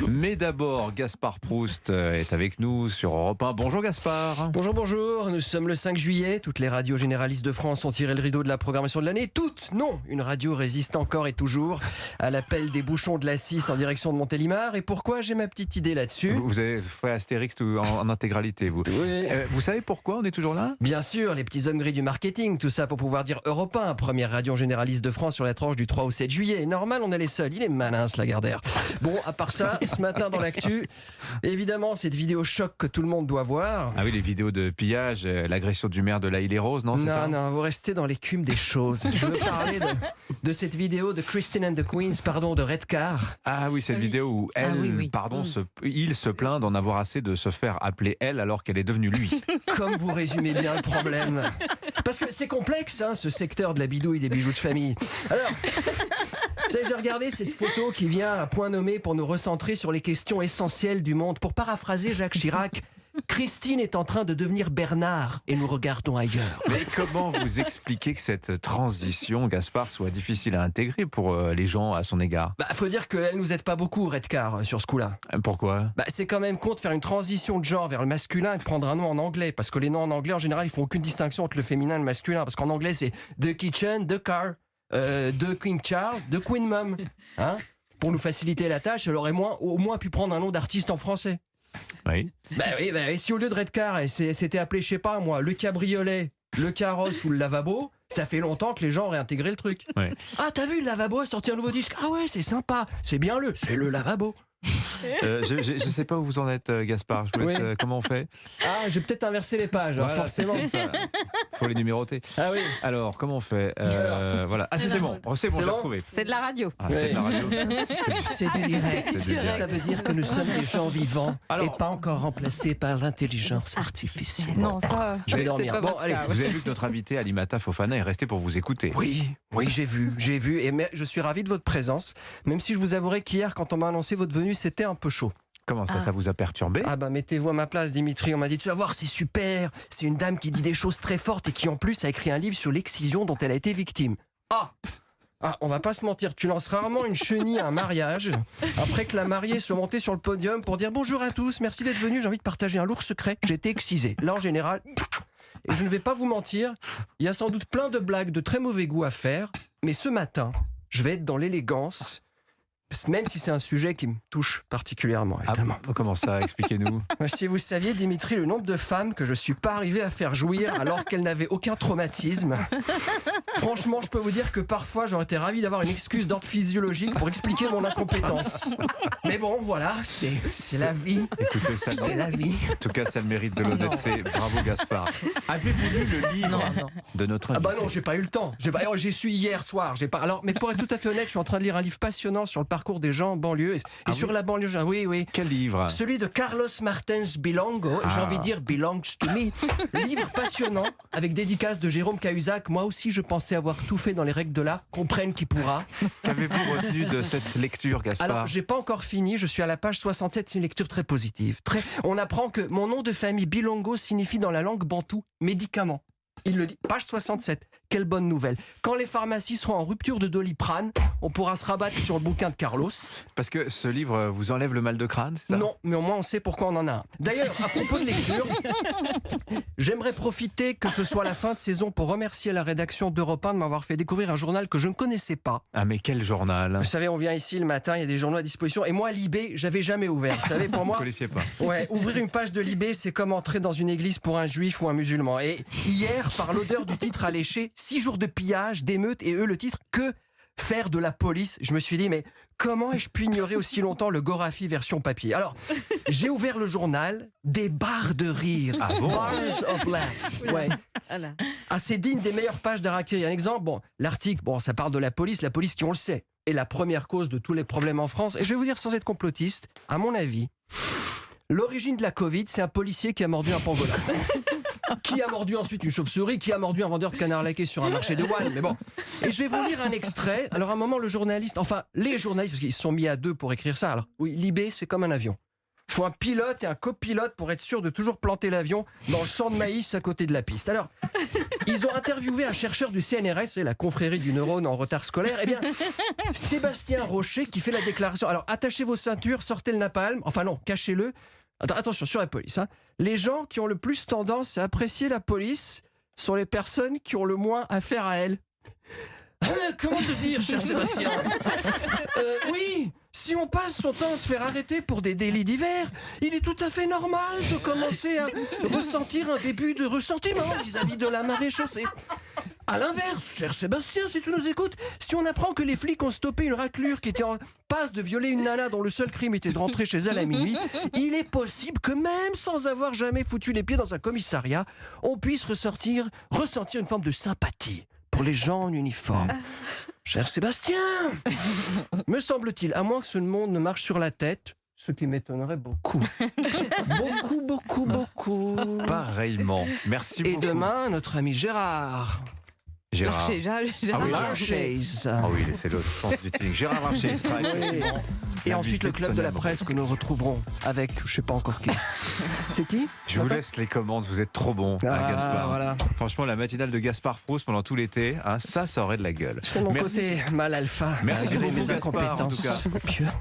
Mais d'abord, Gaspard Proust est avec nous sur Europe 1. Bonjour Gaspard. Bonjour, bonjour. Nous sommes le 5 juillet. Toutes les radios généralistes de France ont tiré le rideau de la programmation de l'année. Toutes, non. Une radio résiste encore et toujours à l'appel des bouchons de la 6 en direction de Montélimar. Et pourquoi? J'ai ma petite idée là-dessus. Vous avez fait Astérix en intégralité, vous. Oui. Vous savez pourquoi on est toujours là? Bien sûr, les petits hommes gris du marketing. Tout ça pour pouvoir dire Europe 1, première radio généraliste de France sur la tranche du 3 au 7 juillet. Normal, on est les seuls. Il est malin, ce Lagardère. Bon, à part ça, ce matin dans l'actu, évidemment, cette vidéo choc que tout le monde doit voir. Ah oui, les vidéos de pillage, l'agression du maire de La Île-et-Rose, non? C'est ça? Non, vous restez dans l'écume des choses. Je veux parler de cette vidéo de Christine and the Queens, de Redcar. Ah oui, cette vidéo où elle, il se plaint d'en avoir assez de se faire appeler elle alors qu'elle est devenue lui. Comme vous résumez bien le problème. Parce que c'est complexe, hein, ce secteur de la bidouille des bijoux de famille. Alors, j'ai regardé cette photo qui vient à point nommé pour nous recentrer sur les questions essentielles du monde. Pour paraphraser Jacques Chirac, Christine est en train de devenir Bernard et nous regardons ailleurs. Mais comment vous expliquez que cette transition, Gaspard, soit difficile à intégrer pour les gens à son égard? Faut dire qu'elle nous aide pas beaucoup, Redcar, sur ce coup-là. Pourquoi? C'est quand même con de faire une transition de genre vers le masculin et de prendre un nom en anglais. Parce que les noms en anglais, en général, ils font aucune distinction entre le féminin et le masculin. Parce qu'en anglais, c'est The Kitchen, The Car, The King Charles, The Queen Mum. Hein? Pour nous faciliter la tâche, elle aurait au moins pu prendre un nom d'artiste en français. Oui. Oui, si au lieu de Redcar, c'était appelé, je sais pas moi, le cabriolet, le carrosse ou le lavabo, ça fait longtemps que les gens auraient intégré le truc. Oui. Ah, t'as vu, le lavabo a sorti un nouveau disque. Ah ouais, c'est sympa. C'est bien c'est le lavabo. Je sais pas où vous en êtes, Gaspard. Je vous laisse, comment on fait? Ah, j'ai peut-être inversé les pages, voilà, forcément. Faut les numéroter. Ah oui. Alors, comment on fait? Voilà. Ah, c'est bon. C'est bon, j'ai retrouvé. C'est de la radio. Ah, c'est de la radio. C'est du direct. Ça veut dire que nous sommes des gens vivants et pas encore remplacés par l'intelligence artificielle. Non, ça, je vais dormir. Bon, allez. Vous avez vu que notre invité Alimata Fofana est resté pour vous écouter. Oui, j'ai vu. Mais je suis ravi de votre présence. Même si je vous avouerai qu'hier, quand on m'a annoncé votre venue, c'était un peu chaud. Comment ça, ça vous a perturbé? Mettez-vous à ma place, Dimitri. On m'a dit, tu vas voir, c'est super. C'est une dame qui dit des choses très fortes et qui, en plus, a écrit un livre sur l'excision dont elle a été victime. On va pas se mentir, tu lances rarement une chenille à un mariage après que la mariée soit montée sur le podium pour dire bonjour à tous, merci d'être venus, j'ai envie de partager un lourd secret. J'ai été excisé. Là, en général, et je ne vais pas vous mentir, il y a sans doute plein de blagues de très mauvais goût à faire, mais ce matin, je vais être dans l'élégance. Même si c'est un sujet qui me touche particulièrement, évidemment. Comment ça? Expliquez-nous. Si vous saviez, Dimitri, le nombre de femmes que je suis pas arrivé à faire jouir alors qu'elles n'avaient aucun traumatisme. Franchement, je peux vous dire que parfois, j'aurais été ravi d'avoir une excuse d'ordre physiologique pour expliquer mon incompétence. Mais bon, voilà, c'est la vie. Écoutez, c'est la vie. En tout cas, ça le mérite de l'honnêteté. Bravo, Gaspard. Avez-vous lu le livre de notre invité? Non, j'ai pas eu le temps. J'ai su hier soir. Alors, mais pour être tout à fait honnête, je suis en train de lire un livre passionnant sur le parcours des gens en banlieue et sur la banlieue. Oui. Quel livre? Celui de Carlos Martins Bilongo. J'ai envie de dire belongs to me. Livre passionnant avec dédicace de Jérôme Cahuzac. Moi aussi, je pensais avoir tout fait dans les règles de l'art. Comprenne qui pourra. Qu'avez-vous retenu de cette lecture, Gaspard? Alors, j'ai pas encore fini. Je suis à la page 67. C'est une lecture très positive. On apprend que mon nom de famille Bilongo signifie dans la langue bantou médicament. Il le dit, page 67. Quelle bonne nouvelle. Quand les pharmacies seront en rupture de Doliprane, on pourra se rabattre sur le bouquin de Carlos. Parce que ce livre vous enlève le mal de crâne, c'est ça? Non, mais au moins on sait pourquoi on en a un. D'ailleurs, à propos de lecture, j'aimerais profiter que ce soit la fin de saison pour remercier la rédaction d'Europe 1 de m'avoir fait découvrir un journal que je ne connaissais pas. Ah, mais quel journal? Vous savez, on vient ici le matin, il y a des journaux à disposition. Et moi, Libé, j'avais jamais ouvert. Vous savez, pour moi... Vous ne connaissiez pas? Ouais, ouvrir une page de Libé, c'est comme entrer dans une église pour un juif ou un musulman. Et hier, par l'odeur du titre alléché, 6 jours de pillage, d'émeutes, et le titre, que faire de la police? Je me suis dit, mais comment ai-je pu ignorer aussi longtemps le Gorafi version papier? Alors, j'ai ouvert le journal, des barres de rire. Ah bon? Bars of laughs. Ouais. C'est digne des meilleures pages d'Harakiri. Un exemple, l'article, ça parle de la police qui, on le sait, est la première cause de tous les problèmes en France. Et je vais vous dire, sans être complotiste, à mon avis, l'origine de la Covid, c'est un policier qui a mordu un pangolin. Qui a mordu ensuite une chauve-souris, qui a mordu un vendeur de canard laqué sur un marché de Wuhan, mais bon. Et je vais vous lire un extrait. Alors à un moment, les journalistes, parce qu'ils se sont mis à deux pour écrire ça. Alors oui, Libé, c'est comme un avion. Il faut un pilote et un copilote pour être sûr de toujours planter l'avion dans le champ de maïs à côté de la piste. Alors, ils ont interviewé un chercheur du CNRS, la confrérie du neurone en retard scolaire. Eh bien, Sébastien Rocher qui fait la déclaration. Alors, attachez vos ceintures, sortez le napalm. Enfin non, cachez-le. Attention, sur la police. Les gens qui ont le plus tendance à apprécier la police sont les personnes qui ont le moins affaire à elle. Comment te dire, cher Sébastien ? Oui, si on passe son temps à se faire arrêter pour des délits divers, il est tout à fait normal de commencer à ressentir un début de ressentiment vis-à-vis de la marée chaussée. À l'inverse, cher Sébastien, si tu nous écoutes, si on apprend que les flics ont stoppé une raclure qui était en passe de violer une nana dont le seul crime était de rentrer chez elle à minuit, il est possible que même sans avoir jamais foutu les pieds dans un commissariat, on puisse ressentir une forme de sympathie pour les gens en uniforme. Cher Sébastien, me semble-t-il, à moins que ce monde ne marche sur la tête, ce qui m'étonnerait beaucoup. Beaucoup. Pareillement. Merci beaucoup. Et demain, notre ami Gérard. Gérard. Larcher. Ah oui, c'est l'autre sens du teasing. Gérard Larcher sera effectivement. Et ensuite le club de la presse que nous retrouverons avec, je sais pas encore qui. C'est qui ? Je vous laisse les commandes, vous êtes trop bon, Gaspard. Voilà. Franchement, la matinale de Gaspard Proust pendant tout l'été, ça aurait de la gueule. C'est mon côté mal alpha. Merci malgré beaucoup, mes Gaspard, en tout incompétences. cas.